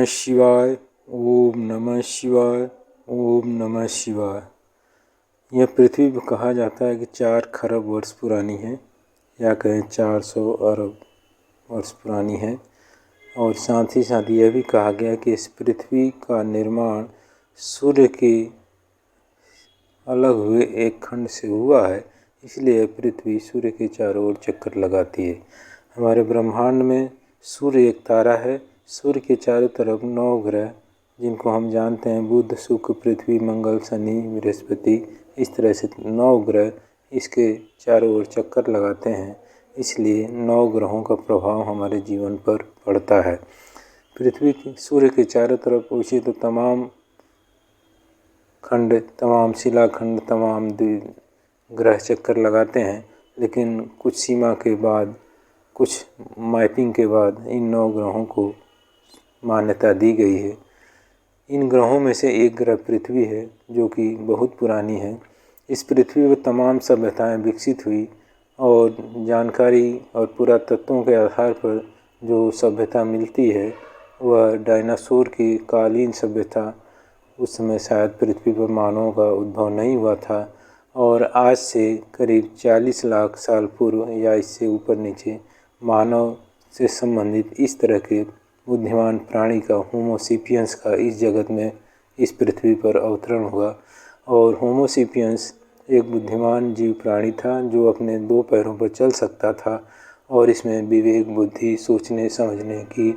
नमः शिवाय। ओम नमः शिवाय। ओम नमः शिवाय। यह पृथ्वी को कहा जाता है कि 4 खरब वर्ष पुरानी है, या कहें 400 अरब वर्ष पुरानी है। और साथ ही साथ यह भी कहा गया कि इस पृथ्वी का निर्माण सूर्य के अलग हुए एक खंड से हुआ है, इसलिए पृथ्वी सूर्य के चारों ओर चक्कर लगाती है। हमारे ब्रह्मांड में सूर्य एक तारा है। सूर्य के चारों तरफ 9 ग्रह, जिनको हम जानते हैं बुध, शुक्र, पृथ्वी, मंगल, शनि, बृहस्पति, इस तरह से 9 ग्रह इसके चारों ओर चक्कर लगाते हैं। इसलिए 9 ग्रहों का प्रभाव हमारे जीवन पर पड़ता है। पृथ्वी सूर्य के चारों तरफ उसी तो तमाम खंड, तमाम शिलाखंड, तमाम ग्रह चक्कर लगाते हैं, लेकिन कुछ सीमा के बाद, कुछ मैपिंग के बाद इन 9 ग्रहों को मान्यता दी गई है। इन ग्रहों में से एक ग्रह पृथ्वी है, जो कि बहुत पुरानी है। इस पृथ्वी पर तमाम सभ्यताएं विकसित हुई और जानकारी और पुरातत्वों के आधार पर जो सभ्यता मिलती है वह डायनासोर की कालीन सभ्यता। उस समय शायद पृथ्वी पर मानवों का उद्भव नहीं हुआ था, और आज से करीब 40 लाख साल पूर्व या इससे ऊपर नीचे मानव से संबंधित इस तरह के बुद्धिमान प्राणी का, होमोसेपियंस का इस जगत में, इस पृथ्वी पर अवतरण हुआ। और होमोसेपियंस एक बुद्धिमान जीव प्राणी था जो अपने 2 पैरों पर चल सकता था, और इसमें विवेक, बुद्धि, सोचने समझने की,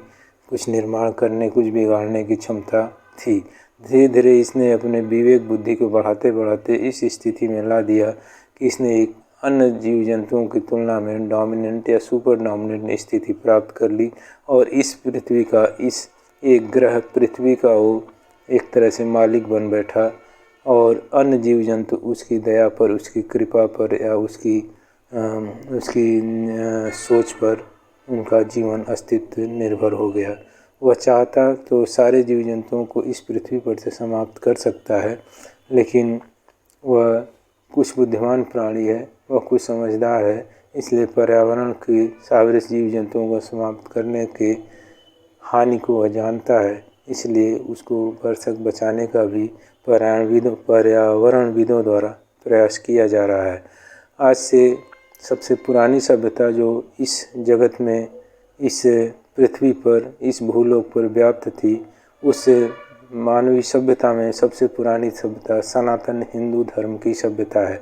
कुछ निर्माण करने, कुछ बिगाड़ने की क्षमता थी। धीरे धीरे इसने अपने विवेक बुद्धि को बढ़ाते बढ़ाते इस स्थिति में ला दिया कि इसने एक अन्य जीव जंतुओं की तुलना में डोमिनेंट या सुपर डोमिनेंट स्थिति प्राप्त कर ली, और इस पृथ्वी का, इस एक ग्रह पृथ्वी का वो एक तरह से मालिक बन बैठा, और अन्य जीव जंतु उसकी दया पर, उसकी कृपा पर या उसकी सोच पर उनका जीवन अस्तित्व निर्भर हो गया। वह चाहता तो सारे जीव जंतुओं को इस पृथ्वी पर से समाप्त कर सकता है, लेकिन वह कुछ बुद्धिमान प्राणी है, वह कुछ समझदार है, इसलिए पर्यावरण की सारे जीव जंतुओं को समाप्त करने के हानि को वह जानता है। इसलिए उसको भरसक बचाने का भी पर्यावरणविदों द्वारा प्रयास किया जा रहा है। आज से सबसे पुरानी सभ्यता जो इस जगत में, इस पृथ्वी पर, इस भूलोक पर व्याप्त थी, उस मानवीय सभ्यता में सबसे पुरानी सभ्यता सनातन हिंदू धर्म की सभ्यता है,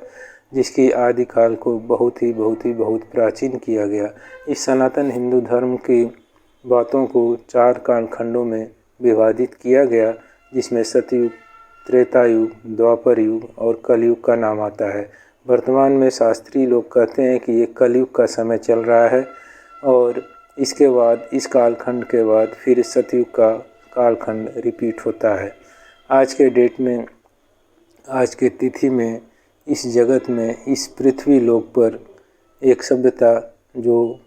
जिसकी आदिकाल को बहुत प्राचीन किया गया। इस सनातन हिंदू धर्म की बातों को 4 कालखंडों में विभाजित किया गया, जिसमें सतयुग, त्रेता युग, द्वापर युग और कलयुग का नाम आता है। वर्तमान में शास्त्रीय लोग कहते हैं कि ये कलयुग का समय चल रहा है, और इसके बाद, इस कालखंड के बाद फिर सतयुग का कालखंड रिपीट होता है। आज के डेट में, आज के तिथि में, इस जगत में, इस पृथ्वी लोक पर एक सभ्यता जो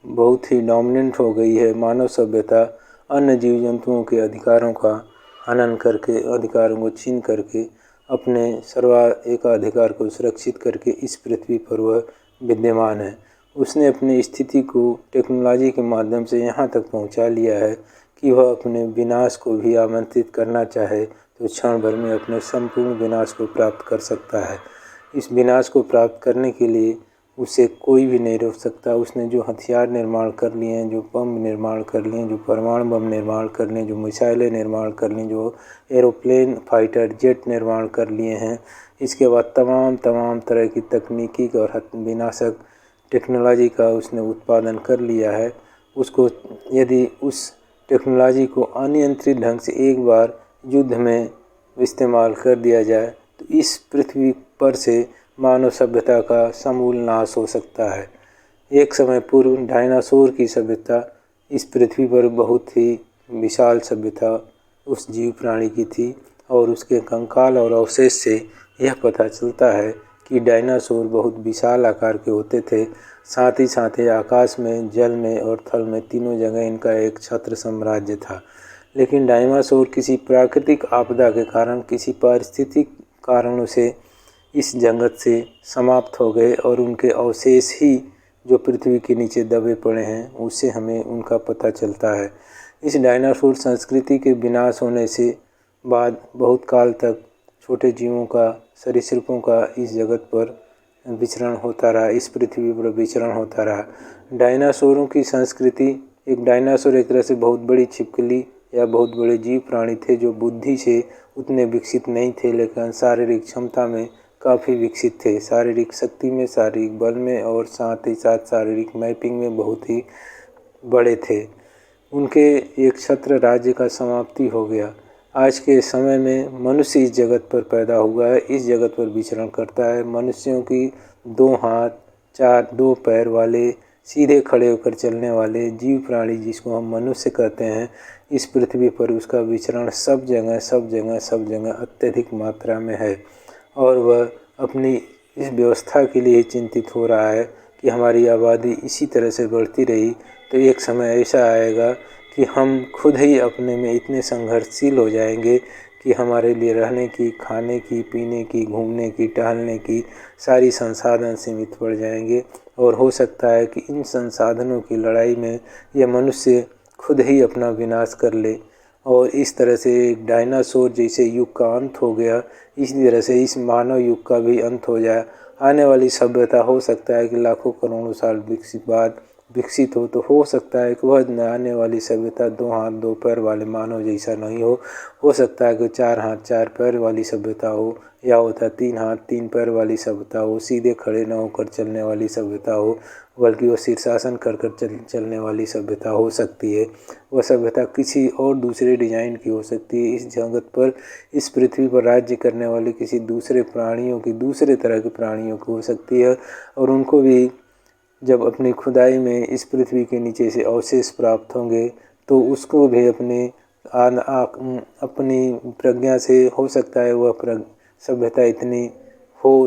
बहुत ही डोमिनेंट हो गई है, मानव सभ्यता, अन्य जीव जंतुओं के अधिकारों का हनन करके, अधिकारों को छीन करके, अपने सर्वाधिकार को सुरक्षित करके इस पृथ्वी पर वह विद्यमान है। उसने अपनी स्थिति को टेक्नोलॉजी के माध्यम से यहाँ तक पहुँचा लिया है कि वह अपने विनाश को भी आमंत्रित करना चाहे तो क्षण भर में अपने संपूर्ण विनाश को प्राप्त कर सकता है। इस विनाश को प्राप्त करने के लिए उसे कोई भी नहीं रोक सकता। उसने जो हथियार निर्माण कर लिए हैं, जो बम निर्माण कर लिए हैं, जो परमाणु बम निर्माण कर लिए हैं, जो मिसाइलें निर्माण कर ली, जो एरोप्लेन, फाइटर जेट निर्माण कर लिए हैं, इसके बाद तमाम तरह की तकनीकी और विनाशक टेक्नोलॉजी का उसने उत्पादन कर लिया है। उसको, यदि उस टेक्नोलॉजी को अनियंत्रित ढंग से एक बार युद्ध में इस्तेमाल कर दिया जाए तो इस पृथ्वी पर से मानव सभ्यता का समूल नाश हो सकता है। एक समय पूर्व डायनासोर की सभ्यता इस पृथ्वी पर बहुत ही विशाल सभ्यता उस जीव प्राणी की थी, और उसके कंकाल और अवशेष से यह पता चलता है कि डायनासोर बहुत विशाल आकार के होते थे। साथ ही आकाश में, जल में और थल में, तीनों जगह इनका एक छत्र साम्राज्य था। लेकिन डायनासोर किसी प्राकृतिक आपदा के कारण, किसी पारिस्थितिक कारणों से इस जगत से समाप्त हो गए, और उनके अवशेष ही जो पृथ्वी के नीचे दबे पड़े हैं, उससे हमें उनका पता चलता है। इस डायनासोर संस्कृति के विनाश होने से बाद बहुत काल तक छोटे जीवों का, सरीसृपों का इस जगत पर विचरण होता रहा, इस पृथ्वी पर विचरण होता रहा। डायनासोरों की संस्कृति, एक डायनासोर एक तरह से बहुत बड़ी छिपकली या बहुत बड़े जीव प्राणी थे जो बुद्धि से उतने विकसित नहीं थे, लेकिन शारीरिक क्षमता में काफ़ी विकसित थे, शारीरिक शक्ति में, शारीरिक बल में और साथ ही साथ शारीरिक मैपिंग में बहुत ही बड़े थे। उनके एक छत्र राज्य का समाप्ति हो गया। आज के समय में मनुष्य इस जगत पर पैदा हुआ है, इस जगत पर विचरण करता है। मनुष्यों की 2 हाथ, 2 पैर वाले, सीधे खड़े होकर चलने वाले जीव प्राणी जिसको हम मनुष्य कहते हैं, इस पृथ्वी पर उसका विचरण सब जगह अत्यधिक मात्रा में है। और वह अपनी इस व्यवस्था के लिए चिंतित हो रहा है कि हमारी आबादी इसी तरह से बढ़ती रही तो एक समय ऐसा आएगा कि हम खुद ही अपने में इतने संघर्षशील हो जाएंगे कि हमारे लिए रहने की, खाने की, पीने की, घूमने की, टहलने की सारी संसाधन सीमित पड़ जाएंगे। और हो सकता है कि इन संसाधनों की लड़ाई में यह मनुष्य खुद ही अपना विनाश कर ले और इस तरह से एक डायनासोर जैसे युग का अंत हो गया, इसी तरह से इस मानव युग का भी अंत हो जाए। आने वाली सभ्यता हो सकता है कि लाखों करोड़ों साल विकसित हो सकता है कि वह आने वाली सभ्यता 2 हाथ 2 पैर वाले मानव जैसा नहीं हो सकता है कि 4 हाथ 4 पैर वाली सभ्यता हो, या होता 3 हाथ 3 पैर वाली सभ्यता हो, सीधे खड़े न होकर चलने वाली सभ्यता हो, बल्कि वो शीर्षासन कर चलने वाली सभ्यता हो सकती है। वह सभ्यता किसी और दूसरे डिजाइन की हो सकती है। इस जगत पर, इस पृथ्वी पर राज्य करने वाले किसी दूसरे प्राणियों की, दूसरे तरह के प्राणियों की हो सकती है। और उनको भी जब अपनी खुदाई में इस पृथ्वी के नीचे से अवशेष प्राप्त होंगे तो उसको भी अपनी प्रज्ञा से हो सकता है वह सभ्यता इतनी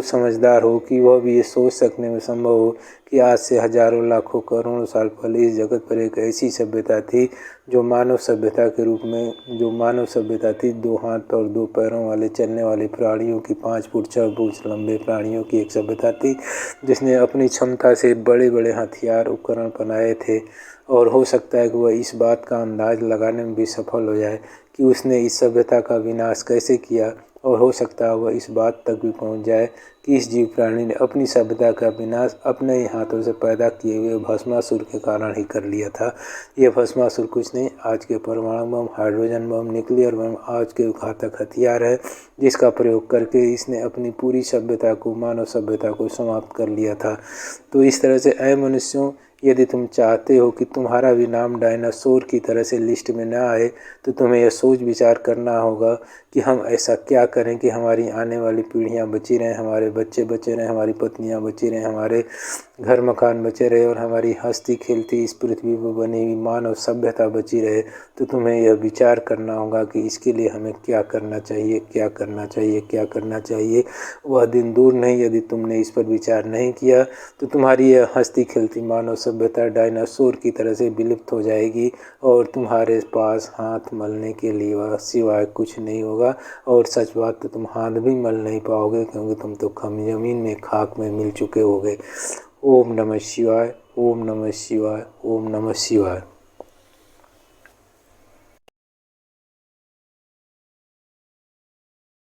समझदार हो कि वह भी ये सोच सकने में संभव हो कि आज से हजारों लाखों करोड़ों साल पहले इस जगत पर एक ऐसी सभ्यता थी जो मानव सभ्यता के रूप में, जो मानव सभ्यता थी 2 हाथ और 2 पैरों वाले चलने वाले प्राणियों की, 5 फुट 6 फुट लंबे प्राणियों की एक सभ्यता थी जिसने अपनी क्षमता से बड़े बड़े हथियार उपकरण बनाए थे। और हो सकता है कि वह इस बात का अंदाज़ लगाने में भी सफल हो जाए कि उसने इस सभ्यता का विनाश कैसे किया, और हो सकता है वह इस बात तक भी पहुंच जाए कि इस जीव प्राणी ने अपनी सभ्यता का विनाश अपने ही हाथों से पैदा किए हुए भस्मासुर के कारण ही कर लिया था। ये भस्मासुर कुछ नहीं, आज के परमाणु बम, हाइड्रोजन बम, न्यूक्लियर बम आज के घातक हथियार है जिसका प्रयोग करके इसने अपनी पूरी सभ्यता को, मानव सभ्यता को समाप्त कर लिया था। तो इस तरह से ऐ मनुष्यों, यदि तुम चाहते हो कि तुम्हारा भी नाम डायनासोर की तरह से लिस्ट में न आए तो तुम्हें यह सोच विचार करना होगा कि हम ऐसा क्या करें कि हमारी आने वाली पीढ़ियां बची रहें, हमारे बच्चे बचे रहें, हमारी पत्नियां बची रहें, हमारे घर मकान बचे रहे और हमारी हंसती खेलती इस पृथ्वी पर बनी हुई मानव सभ्यता बची रहे। तो तुम्हें यह विचार करना होगा कि इसके लिए हमें क्या करना चाहिए, क्या करना चाहिए, क्या करना चाहिए। वह दिन दूर नहीं, यदि तुमने इस पर विचार नहीं किया तो तुम्हारी यह हंसती खेलती मानव सभ्यता डायनासोर की तरह से विलुप्त हो जाएगी और तुम्हारे पास हाथ मलने के लिए सिवाय कुछ नहीं होगा। और सच बात तो तुम हाथ भी मल नहीं पाओगे क्योंकि तुम तो जमीन में, खाक में मिल चुके होगे। ओम नमः शिवाय, ओम नमः शिवाय, ओम नमः शिवाय।